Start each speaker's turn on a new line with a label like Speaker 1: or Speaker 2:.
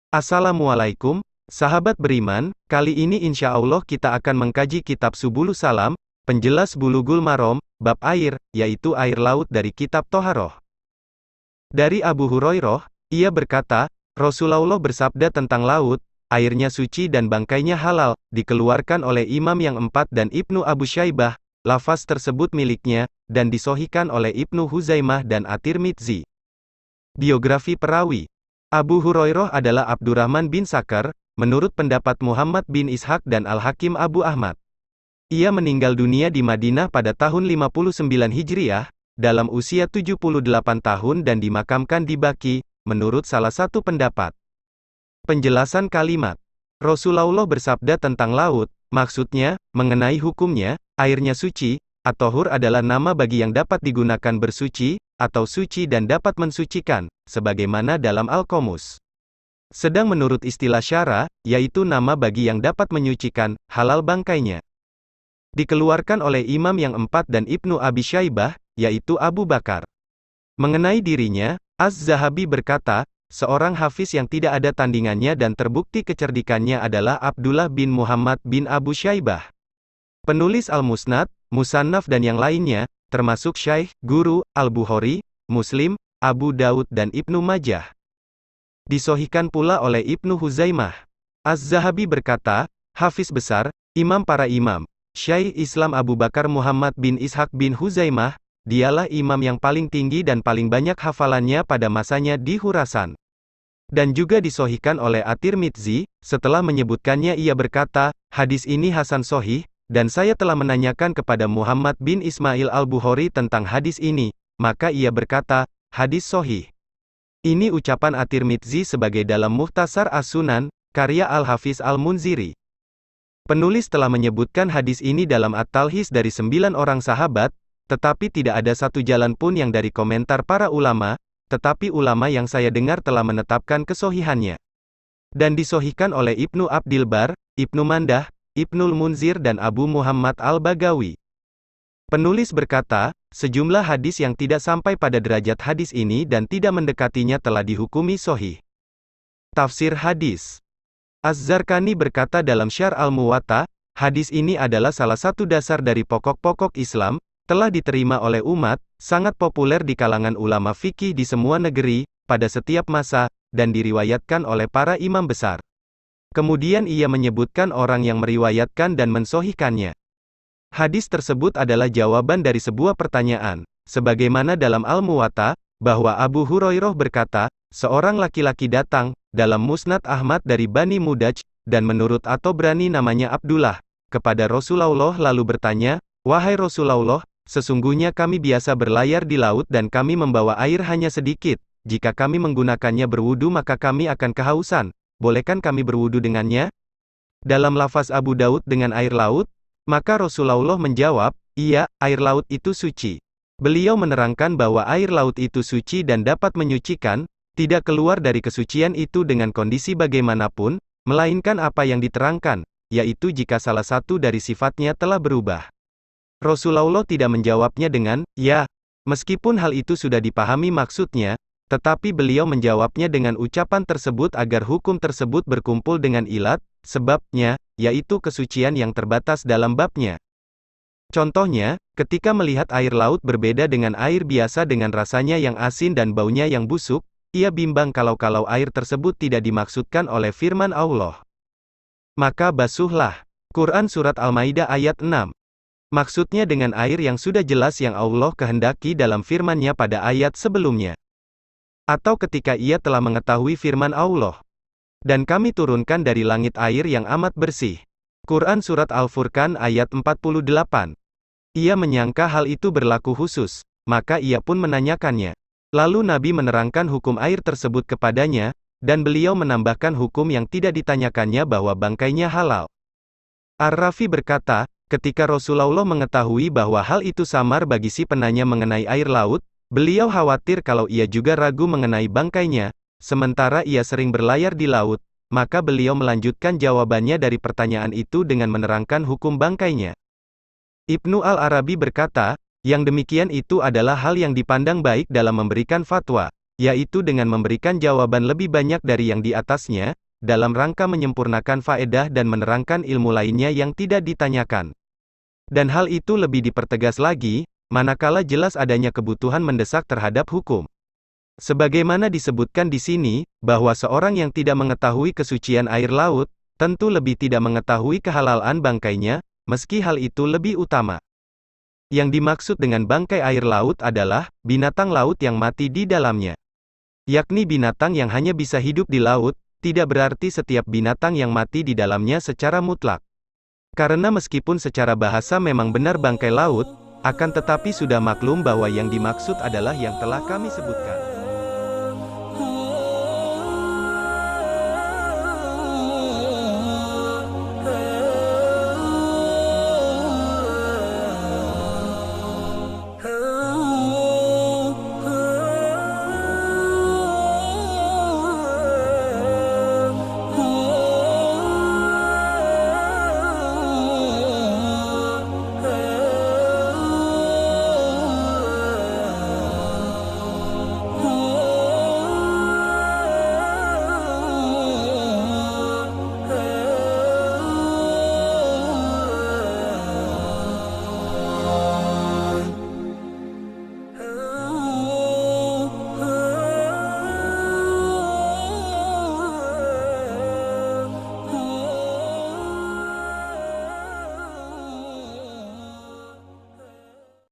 Speaker 1: Assalamualaikum, sahabat beriman, kali ini insya Allah kita akan mengkaji kitab Subulus Salam, penjelas Bulughul Maram, bab air, yaitu air laut dari kitab Toharoh. Dari Abu Hurairah, ia berkata, Rasulullah bersabda tentang laut, airnya suci dan bangkainya halal, dikeluarkan oleh Imam yang empat dan Ibnu Abu Syaibah, lafaz tersebut miliknya, dan disohikan oleh Ibnu Huzaimah dan At-Tirmidzi. Biografi perawi Abu Hurairah adalah Abdurrahman bin Sakhar, menurut pendapat Muhammad bin Ishaq dan Al-Hakim Abu Ahmad. Ia meninggal dunia di Madinah pada tahun 59 Hijriah, dalam usia 78 tahun dan dimakamkan di Baqi, menurut salah satu pendapat. Penjelasan kalimat. Rasulullah bersabda tentang laut, maksudnya, mengenai hukumnya, airnya suci, at-tahur adalah nama bagi yang dapat digunakan bersuci, atau suci dan dapat mensucikan, sebagaimana dalam Al-Qomus. Sedang menurut istilah syara, yaitu nama bagi yang dapat menyucikan, halal bangkainya. Dikeluarkan oleh Imam yang empat dan Ibnu Abi Syaibah, yaitu Abu Bakar. Mengenai dirinya, Az-Zahabi berkata, seorang hafiz yang tidak ada tandingannya dan terbukti kecerdikannya adalah Abdullah bin Muhammad bin Abu Syaibah. Penulis Al-Musnad, Musannaf dan yang lainnya, termasuk Syaikh, Guru, Al-Bukhari, Muslim, Abu Daud dan Ibnu Majah. Disohikan pula oleh Ibnu Huzaimah. Az-Zahabi berkata, hafiz besar, imam para imam, Syaikh Islam Abu Bakar Muhammad bin Ishaq bin Huzaimah, dialah imam yang paling tinggi dan paling banyak hafalannya pada masanya di Khurasan. Dan juga disohikan oleh At-Tirmidzi, setelah menyebutkannya ia berkata, hadis ini hasan sohih, dan saya telah menanyakan kepada Muhammad bin Ismail Al-Bukhari tentang hadis ini, maka ia berkata, hadis sohih. Ini ucapan At-Tirmidzi sebagai dalam Mukhtasar As-Sunan, karya Al-Hafiz Al-Munziri. Penulis telah menyebutkan hadis ini dalam At-Talhis dari 9 orang sahabat, tetapi tidak ada satu jalan pun yang dari komentar para ulama, tetapi ulama yang saya dengar telah menetapkan kesohihannya. Dan disohikan oleh Ibnu Abdil Bar, Ibnu Mandah, Ibnul Munzir dan Abu Muhammad Al-Bagawi. Penulis berkata, sejumlah hadis yang tidak sampai pada derajat hadis ini dan tidak mendekatinya telah dihukumi sohih. Tafsir hadis. Az-Zarkani berkata dalam Syarh Al-Muwatta, hadis ini adalah salah satu dasar dari pokok-pokok Islam, telah diterima oleh umat, sangat populer di kalangan ulama fikih di semua negeri, pada setiap masa, dan diriwayatkan oleh para imam besar. Kemudian ia menyebutkan orang yang meriwayatkan dan mensohikannya. Hadis tersebut adalah jawaban dari sebuah pertanyaan, sebagaimana dalam Al-Muwatta, bahwa Abu Hurairah berkata, seorang laki-laki datang, dalam Musnad Ahmad dari Bani Mudaj, dan menurut At-Tabrani namanya Abdullah, kepada Rasulullah lalu bertanya, wahai Rasulullah, sesungguhnya kami biasa berlayar di laut dan kami membawa air hanya sedikit, jika kami menggunakannya berwudu maka kami akan kehausan. Bolehkan kami berwudu dengannya? Dalam lafaz Abu Daud dengan air laut? Maka Rasulullah menjawab, iya, air laut itu suci. Beliau menerangkan bahwa air laut itu suci dan dapat menyucikan, tidak keluar dari kesucian itu dengan kondisi bagaimanapun, melainkan apa yang diterangkan, yaitu jika salah satu dari sifatnya telah berubah. Rasulullah tidak menjawabnya dengan, ya, meskipun hal itu sudah dipahami maksudnya, tetapi beliau menjawabnya dengan ucapan tersebut agar hukum tersebut berkumpul dengan ilat, sebabnya, yaitu kesucian yang terbatas dalam babnya. Contohnya, ketika melihat air laut berbeda dengan air biasa dengan rasanya yang asin dan baunya yang busuk, ia bimbang kalau air tersebut tidak dimaksudkan oleh firman Allah. Maka basuhlah. Quran Surat Al-Maidah ayat 6. Maksudnya dengan air yang sudah jelas yang Allah kehendaki dalam firman-Nya pada ayat sebelumnya. Atau ketika ia telah mengetahui firman Allah. Dan kami turunkan dari langit air yang amat bersih. Quran Surat Al-Furqan ayat 48. Ia menyangka hal itu berlaku khusus, maka ia pun menanyakannya. Lalu Nabi menerangkan hukum air tersebut kepadanya, dan beliau menambahkan hukum yang tidak ditanyakannya bahwa bangkainya halal. Ar-Rafi berkata, ketika Rasulullah mengetahui bahwa hal itu samar bagi si penanya mengenai air laut, beliau khawatir kalau ia juga ragu mengenai bangkainya, sementara ia sering berlayar di laut, maka beliau melanjutkan jawabannya dari pertanyaan itu dengan menerangkan hukum bangkainya. Ibnu Al-Arabi berkata, yang demikian itu adalah hal yang dipandang baik dalam memberikan fatwa, yaitu dengan memberikan jawaban lebih banyak dari yang di atasnya, dalam rangka menyempurnakan faedah dan menerangkan ilmu lainnya yang tidak ditanyakan. Dan hal itu lebih dipertegas lagi, manakala jelas adanya kebutuhan mendesak terhadap hukum. Sebagaimana disebutkan di sini, bahwa seorang yang tidak mengetahui kesucian air laut, tentu lebih tidak mengetahui kehalalan bangkainya, meski hal itu lebih utama. Yang dimaksud dengan bangkai air laut adalah binatang laut yang mati di dalamnya, yakni binatang yang hanya bisa hidup di laut, tidak berarti setiap binatang yang mati di dalamnya secara mutlak. Karena meskipun secara bahasa memang benar bangkai laut, akan tetapi sudah maklum bahwa yang dimaksud adalah yang telah kami sebutkan.